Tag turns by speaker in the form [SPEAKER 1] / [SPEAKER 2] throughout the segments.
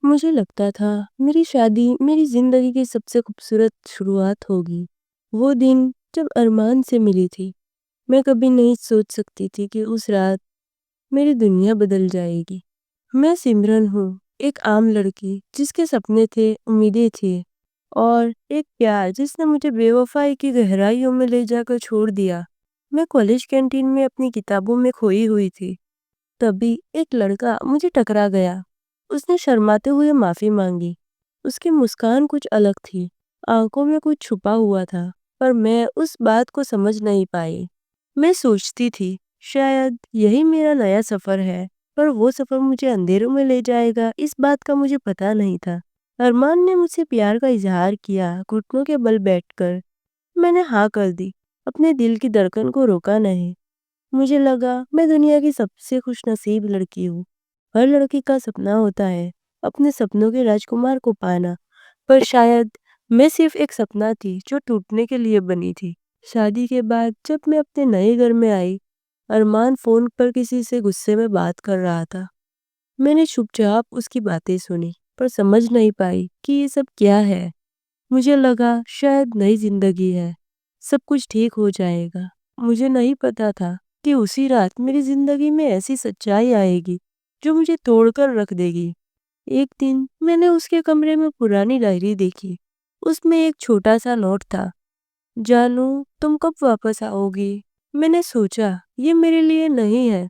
[SPEAKER 1] मुझे लगता था मेरी शादी मेरी ज़िंदगी की सबसे खूबसूरत शुरुआत होगी। वो दिन जब अरमान से मिली थी। मैं कभी नहीं सोच सकती थी कि उस रात मेरी दुनिया बदल जाएगी। मैं सिमरन हूँ, एक आम लड़की जिसके सपने थे, उम्मीदें थी और एक प्यार जिसने मुझे बेवफ़ाई की गहराइयों में ले जाकर छोड़ दिया। मैं कॉलेज कैंटीन में अपनी किताबों में खोई हुई थी। तभी एक लड़का मुझे टकरा गया। उसने शर्माते हुए माफ़ी मांगी। उसकी मुस्कान कुछ अलग थी, आंखों में कुछ छुपा हुआ था, पर मैं उस बात को समझ नहीं पाई। मैं सोचती थी, शायद यही मेरा नया सफ़र है, पर वो सफ़र मुझे अंधेरों में ले जाएगा, इस बात का मुझे पता नहीं था। अरमान ने मुझसे प्यार का इजहार किया, घुटनों के बल बैठकर। मैंने हाँ कर दी, अपने दिल की धड़कन को रोका नहीं। मुझे लगा मैं दुनिया की सबसे खुशनसीब लड़की हूँ। हर लड़की का सपना होता है अपने सपनों के राजकुमार को पाना, पर शायद मैं सिर्फ एक सपना थी जो टूटने के लिए बनी थी। शादी के बाद जब मैं अपने नए घर में आई, अरमान फोन पर किसी से गुस्से में बात कर रहा था। मैंने चुपचाप उसकी बातें सुनी, पर समझ नहीं पाई कि ये सब क्या है। मुझे लगा शायद नई जिंदगी है, सब कुछ ठीक हो जाएगा। मुझे नहीं पता था कि उसी रात मेरी जिंदगी में ऐसी सच्चाई आएगी जो मुझे तोड़कर रख देगी। एक दिन मैंने उसके कमरे में पुरानी डायरी देखी। उसमें एक छोटा सा नोट था, जानू तुम कब वापस आओगी। मैंने सोचा ये मेरे लिए नहीं है,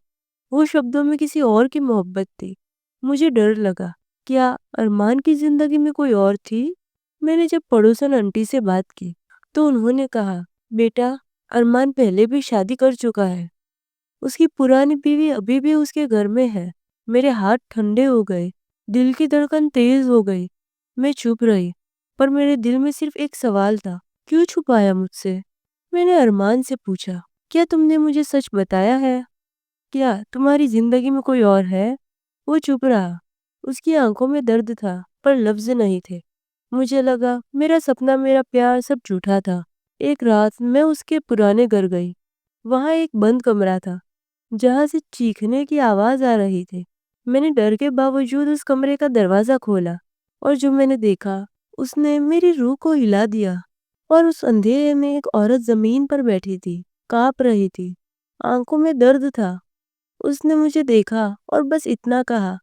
[SPEAKER 1] वो शब्दों में किसी और की मोहब्बत थी। मुझे डर लगा, क्या अरमान की जिंदगी में कोई और थी। मैंने जब पड़ोसन आंटी से बात की तो उन्होंने कहा, बेटा अरमान पहले भी शादी कर चुका है, उसकी पुरानी बीवी अभी भी उसके घर में है। मेरे हाथ ठंडे हो गए, दिल की धड़कन तेज हो गई। मैं चुप रही, पर मेरे दिल में सिर्फ एक सवाल था, क्यों छुपाया मुझसे। मैंने अरमान से पूछा, क्या तुमने मुझे सच बताया है, क्या तुम्हारी जिंदगी में कोई और है। वो चुप रहा। उसकी आंखों में दर्द था, पर लफ्ज नहीं थे। मुझे लगा मेरा सपना, मेरा प्यार सब झूठा था। एक रात मैं उसके पुराने घर गई। वहां एक बंद कमरा था, जहां से चीखने की आवाज आ रही थी। मैंने डर के बावजूद उस कमरे का दरवाजा खोला, और जो मैंने देखा उसने मेरी रूह को हिला दिया। और उस अंधेरे में एक औरत जमीन पर बैठी थी, कांप रही थी, आंखों में दर्द था। उसने मुझे देखा और बस इतना कहा,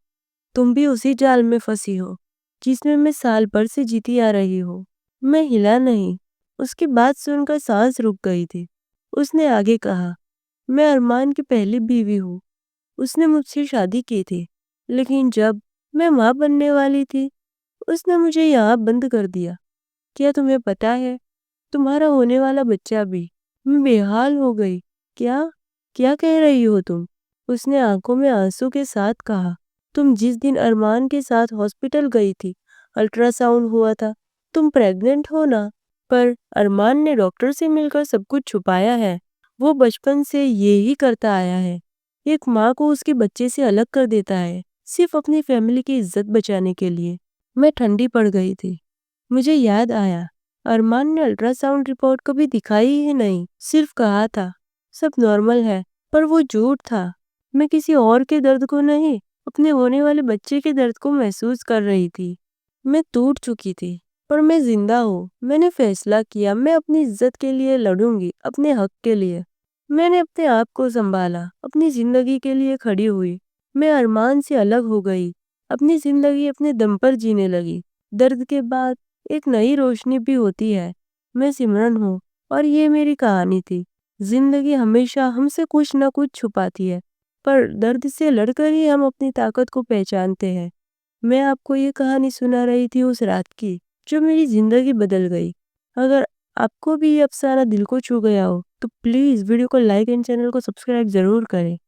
[SPEAKER 1] तुम भी उसी जाल में फंसी हो जिसमें मैं साल भर से जीती आ रही हूँ। मैं हिला नहीं। उसकी बात सुनकर सांस रुक गई थी। उसने आगे कहा, मैं अरमान की पहली बीवी हूँ। उसने मुझसे शादी की थी, लेकिन जब मैं माँ बनने वाली थी, उसने मुझे यहाँ बंद कर दिया। क्या तुम्हें पता है, तुम्हारा होने वाला बच्चा भी। मैं बेहाल हो गई। क्या क्या कह रही हो तुम। उसने आंखों में आंसू के साथ कहा, तुम जिस दिन अरमान के साथ हॉस्पिटल गई थी, अल्ट्रासाउंड हुआ था, तुम प्रेग्नेंट हो ना। पर अरमान ने डॉक्टर से मिलकर सब कुछ छुपाया है। वो बचपन से ये ही करता आया है। एक माँ को उसके बच्चे से अलग कर देता है, सिर्फ अपनी फैमिली की इज्जत बचाने के लिए। मैं ठंडी पड़ गई थी। मुझे याद आया, अरमान ने अल्ट्रासाउंड रिपोर्ट कभी दिखाई ही नहीं, सिर्फ कहा था सब नॉर्मल है। पर वो झूठ था। मैं किसी और के दर्द को नहीं, अपने होने वाले बच्चे के दर्द को महसूस कर रही थी। मैं टूट चुकी थी, पर मैं जिंदा हूँ। मैंने फैसला किया, मैं अपनी इज्जत के लिए लड़ूंगी, अपने हक के लिए। मैंने अपने आप को संभाला, अपनी जिंदगी के लिए खड़ी हुई। मैं अरमान से अलग हो गई, अपनी जिंदगी अपने दम पर जीने लगी। दर्द के बाद एक नई रोशनी भी होती है। मैं सिमरन हूँ, और ये मेरी कहानी थी। जिंदगी हमेशा हमसे कुछ न कुछ छुपाती है, पर दर्द से लड़कर ही हम अपनी ताकत को पहचानते हैं। मैं आपको ये कहानी सुना रही थी उस रात की, जो मेरी जिंदगी बदल गई। अगर आपको भी ये अफसाना दिल को छू गया हो, तो प्लीज़ वीडियो को लाइक एंड चैनल को सब्सक्राइब ज़रूर करें।